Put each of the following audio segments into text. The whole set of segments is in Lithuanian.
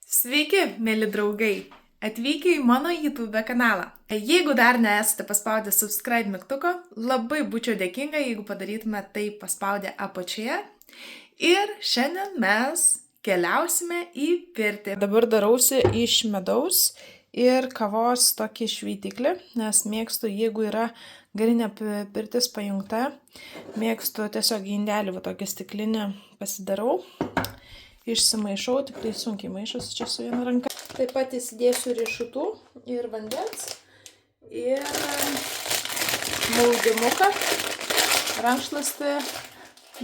Sveiki, mėly draugai! Atvykę į mano YouTube kanalą. Jeigu dar nesate paspaudę subscribe mygtuko, labai būčiau dėkinga, jeigu padarytumėte tai paspaudę apačioje. Ir šiandien mes keliausime į pirtį. Dabar darausi iš medaus ir kavos tokį šveitiklį, nes mėgstu, jeigu yra garinė pirtis pajungta, mėgstu tiesiog į indelį va tokią stiklinę pasidarau. Išsimaišau, tik tai sunkiai maišosi čia su viena ranka. Taip pat įsidėsiu riešutų ir vandens ir maudimuką, rankšluostį,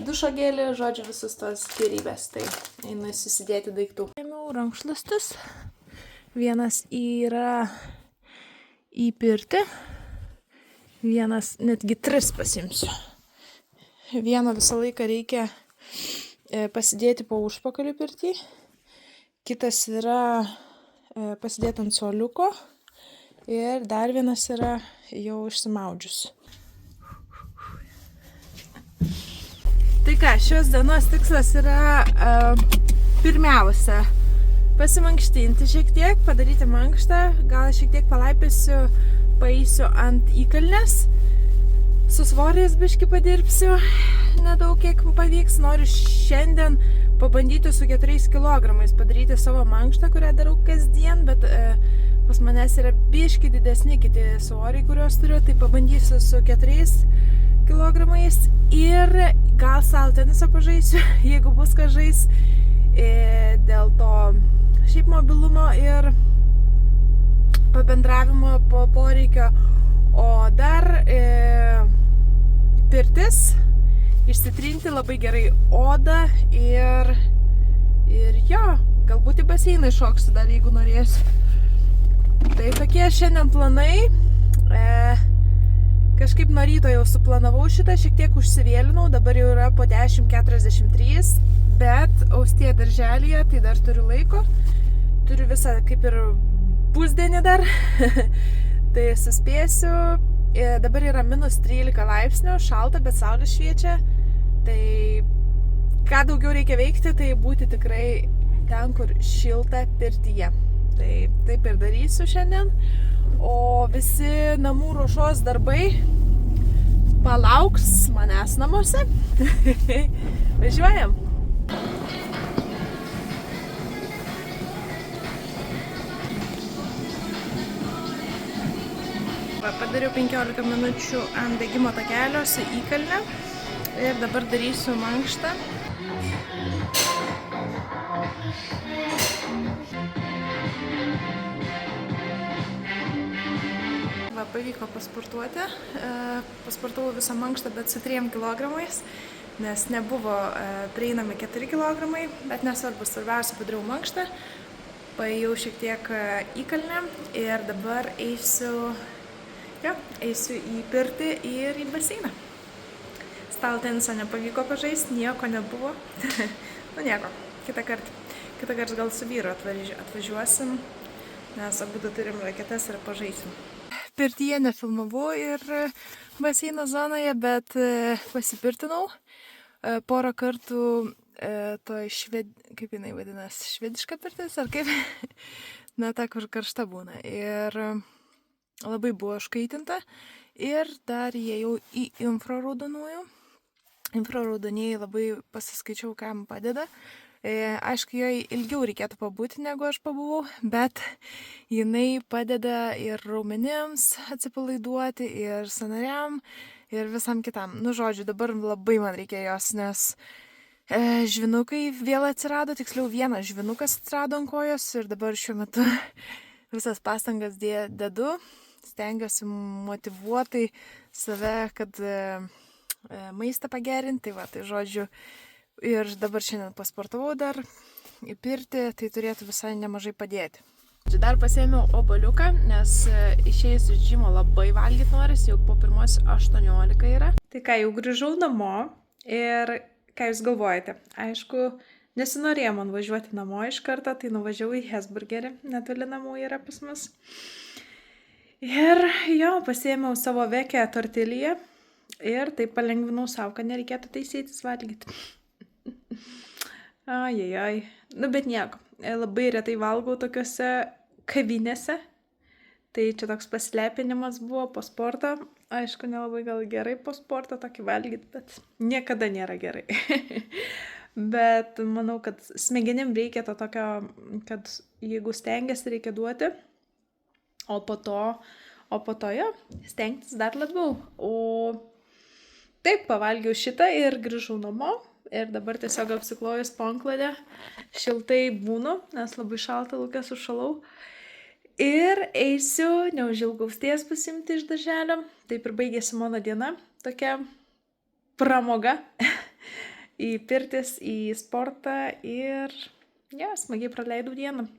dušo gelį, žodžiu, visus tos gėrybės. Tai einu susidėti daiktų. Ėmiau rankšluostis. Vienas yra į pirtį, vienas netgi 3 pasimsiu. Vieną visą laiką reikia pasidėti po užpakaliu pirtį, kitas yra pasidėti ant suoliuko ir dar vienas yra jau išsimaudžius. Tai ką, šios dienos tikslas yra pirmiausia pasimankštinti šiek tiek, padaryti mankštą, gal šiek tiek palaipėsiu, paeisiu ant įkalnės, su svoriais biškį padirbsiu, nedaug kiek pavyks. Noriu šiandien pabandyti su 4 kilogramais padaryti savo mankštą, kurią darau kasdien, bet pas manęs yra biškį didesni kiti svoriai, kuriuos turiu, tai pabandysiu su 4 kilogramais ir gal sal tenisą pažaisiu, jeigu bus ką žais, dėl to šiaip mobilumo ir pabendravimo poreikio. O dar pirtis, išsitrinti labai gerai odą ir jo, galbūt į baseiną iššoksiu dar, jeigu norėsiu. Tai tokie šiandien planai. Kažkaip nuo ryto jau suplanavau šitą, šiek tiek užsivėlinau, dabar jau yra po 10:43, bet Austėja darželyje, tai dar turiu laiko. Turiu visą kaip ir pusdienį dar. Tai suspėsiu. Dabar yra -13 laipsnių, šalta, bet saulė šviečia. Tai ką daugiau reikia veikti, tai būti tikrai ten, kur šilta pirtyje. Tai taip ir darysiu šiandien. O visi namų ruošos darbai palauks manęs namuose. Važiuojam. Padariau 15 minučių ant bėgimo takelio su įkalne ir dabar darysiu mankštą. Va, pavyko pasportuoti. Pasportavau visą mankštą, bet su 3 kilogramais, nes nebuvo prieinami 4 kilogramai, bet nesvarbu, svarbiausia padariau mankštą. Paėjau šiek tiek įkalnę ir dabar eisiu į pirtį ir į baseiną. Stalo tenisą nepavyko pažaisti, nieko nebuvo. Nu nieko, kitą kartą gal su vyru atvažiuosim, nes abudu turim raketas ir pažaisim. Pirtyje nefilmavau ir baseino zonoje, bet pasipirtinau porą kartų kaip jinai vadinasi, švediška pirtis, ar kaip? Na, ta, kur karšta būna. Ir labai buvo škaitinta ir dar įėjau į infraraudonųjų. Infraraudonieji labai pasiskaičiau, kam padeda. Aišku, joje ilgiau reikėtų pabūti, negu aš pabuvau, bet jinai padeda ir raumenims atsipalaiduoti, ir sąnariam, ir visam kitam. Nu, žodžiu, dabar labai man reikia jos, nes žvinukai vėl atsirado, tiksliau vienas žvinukas atsirado ant kojos ir dabar šiuo metu visas pastangas dedu. Stengiuosi motyvuotai save, kad maistą pagerinti. Va, tai žodžiu, ir dabar šiandien pasportavau dar į pirtį, tai turėtų visai nemažai padėti. Dar pasiėmiau obaliuką, nes išėjus iš džimo labai valgyti noris, jau po pirmos 18 yra. Tai ką, jau grįžau namo ir ką jūs galvojate? Aišku, nesinorėjo man važiuoti namo iš karto, tai nuvažiavau į Hesburgerį, netoli namų yra pas mus. Ir jo, pasiėmiau savo vekę tortiliją ir taip palengvinau savo, kad nereikėtų taisytis valgyti. Ajajaj. Nu, bet nieko. labai retai valgau tokiuose kavinėse. Tai čia toks paslepinimas buvo po sporto. Aišku, nelabai gal gerai po sporto tokį valgyti, bet niekada nėra gerai. Bet manau, kad smegenim reikia to tokio, kad jeigu stengiasi, reikia duoti, o po to jo, stengtis dar labiau. O taip, pavalgiau šitą ir grįžau namo. Ir dabar tiesiog apsiklojus po antklode, šiltai būnu, nes labai šalta lauke sušalau. Ir eisiu neužilgausties pasimti iš darželio. Taip ir baigėsi mano diena, tokia pramoga į pirtis, į sportą ir smagiai praleidau dieną.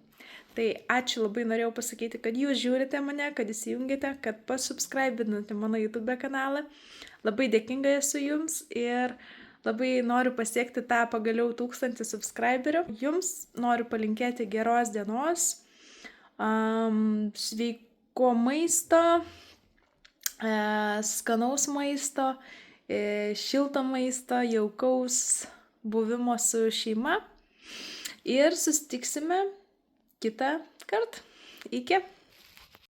Tai ačiū, labai norėjau pasakyti, kad jūs žiūrite mane, kad įsijungite, kad pasubscribinate mano YouTube kanalą. Labai dėkinga esu jums ir labai noriu pasiekti tą pagaliau 1000 subscriberių. Jums noriu palinkėti geros dienos, sveiko maisto, skanaus maisto, šilto maisto, jaukaus buvimo su šeima ir susitiksime kitą kartą. Iki.